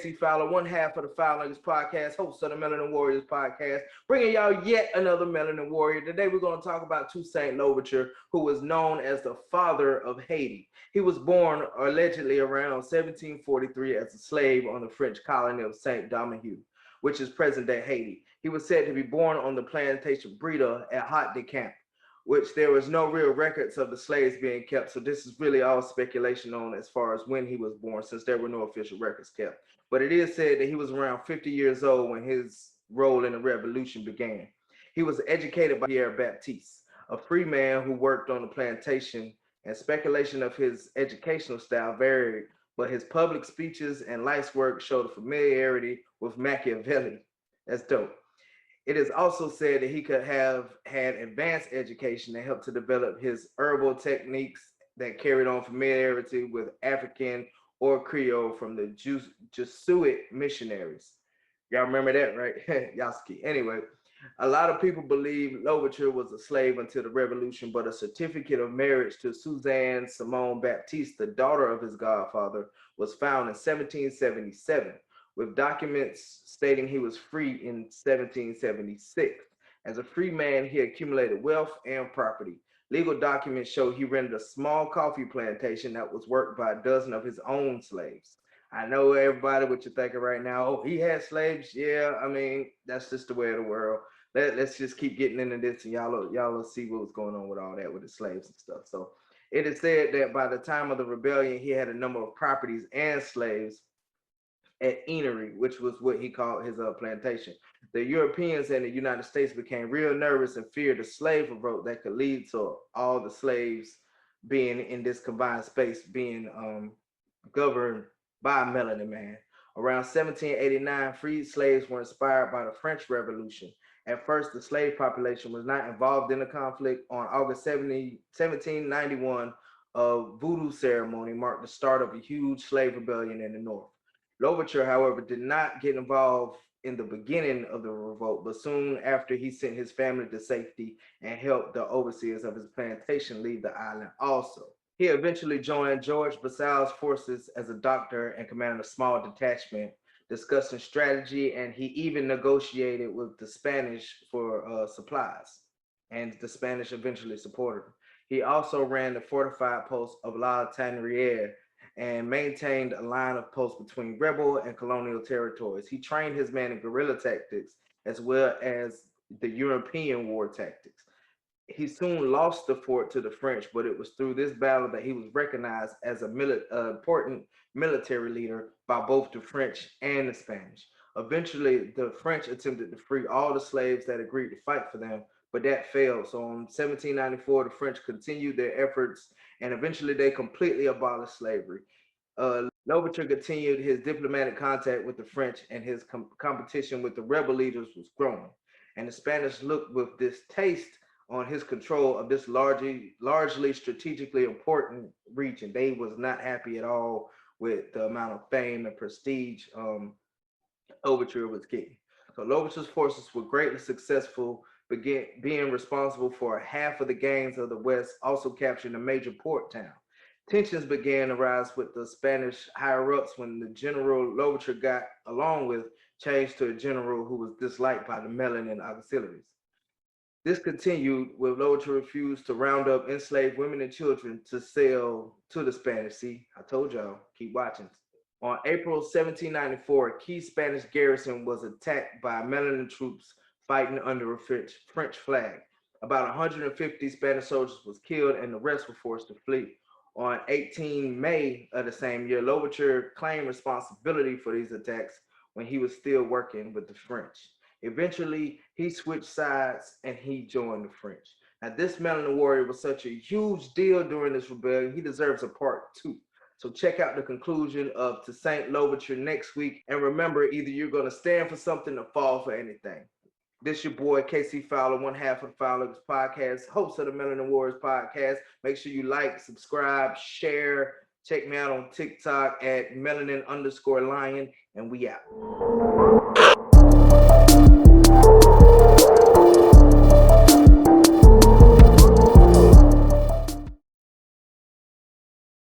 KC Fowler, one half of the Fowlers podcast, host of the Melanin Warriorz podcast, bringing y'all yet another Melanin Warrior. Today we're going to talk about Toussaint Louverture, who was known as the father of Haiti. He was born allegedly around 1743 as a slave on the French colony of Saint-Domingue, which is present-day Haiti. He was said to be born on the plantation Breda at Haut de Camp, which there was no real records of the slaves being kept. So this is really all speculation on as far as when he was born, since there were no official records kept. But it is said that he was around 50 years old when his role in the revolution began. He was educated by Pierre Baptiste, a free man who worked on the plantation, and speculation of his educational style varied, but his public speeches and life's work showed a familiarity with Machiavelli. That's dope. It is also said that he could have had advanced education that helped to develop his herbal techniques that carried on familiarity with African or Creole from the Jesuit missionaries. Y'all remember that, right? Yaski. Anyway, a lot of people believe Louverture was a slave until the revolution, but a certificate of marriage to Suzanne Simone Baptiste, the daughter of his godfather, was found in 1777. With documents stating he was free in 1776. As a free man, he accumulated wealth and property. Legal documents show he rented a small coffee plantation that was worked by a dozen of his own slaves. I know everybody what you're thinking right now. Oh, he had slaves. Yeah, I mean, that's just the way of the world. Let's just keep getting into this, and y'all will see what was going on with all that with the slaves and stuff. So it is said that by the time of the rebellion, he had a number of properties and slaves at Enery, which was what he called his plantation. The Europeans and the United States became real nervous and feared a slave revolt that could lead to all the slaves being in this combined space, being governed by Melanin Man. Around 1789, freed slaves were inspired by the French Revolution. At first, the slave population was not involved in the conflict. On August 1791, a voodoo ceremony marked the start of a huge slave rebellion in the North. Louverture, however, did not get involved in the beginning of the revolt, but soon after he sent his family to safety and helped the overseers of his plantation leave the island also. He eventually joined George Basal's forces as a doctor and commanded a small detachment, discussing strategy, and he even negotiated with the Spanish for supplies, and the Spanish eventually supported him. He also ran the fortified post of La Tanière and maintained a line of posts between rebel and colonial territories. He trained his men in guerrilla tactics as well as the European war tactics. He soon lost the fort to the French, but it was through this battle that he was recognized as an important military leader by both the French and the Spanish. Eventually, the French attempted to free all the slaves that agreed to fight for them, but that failed. So in 1794, the French continued their efforts, and eventually they completely abolished slavery. Louverture continued his diplomatic contact with the French, and his competition with the rebel leaders was growing. And the Spanish looked with distaste on his control of this largely strategically important region. They was not happy at all with the amount of fame and prestige Louverture was getting. So Louverture's forces were greatly successful, being responsible for half of the gains of the West, also capturing a major port town. Tensions began to rise with the Spanish higher-ups when the general Louverture got along with changed to a general who was disliked by the Melanin auxiliaries. This continued with Louverture refused to round up enslaved women and children to sell to the Spanish. See, I told y'all, keep watching. On April 1794, a key Spanish garrison was attacked by Melanin troops fighting under a French flag. About 150 Spanish soldiers was killed and the rest were forced to flee. On 18 May of the same year, Louverture claimed responsibility for these attacks when he was still working with the French. Eventually, he switched sides and he joined the French. Now, this Melanin warrior was such a huge deal during this rebellion, he deserves a part 2. So check out the conclusion of Toussaint Louverture next week. And remember, either you're going to stand for something or fall for anything. This your boy, KC Fowler, one half of the Fowlerz podcast, host of the Melanin Warriorz podcast. Make sure you like, subscribe, share. Check me out on TikTok at melanin_lion, and we out.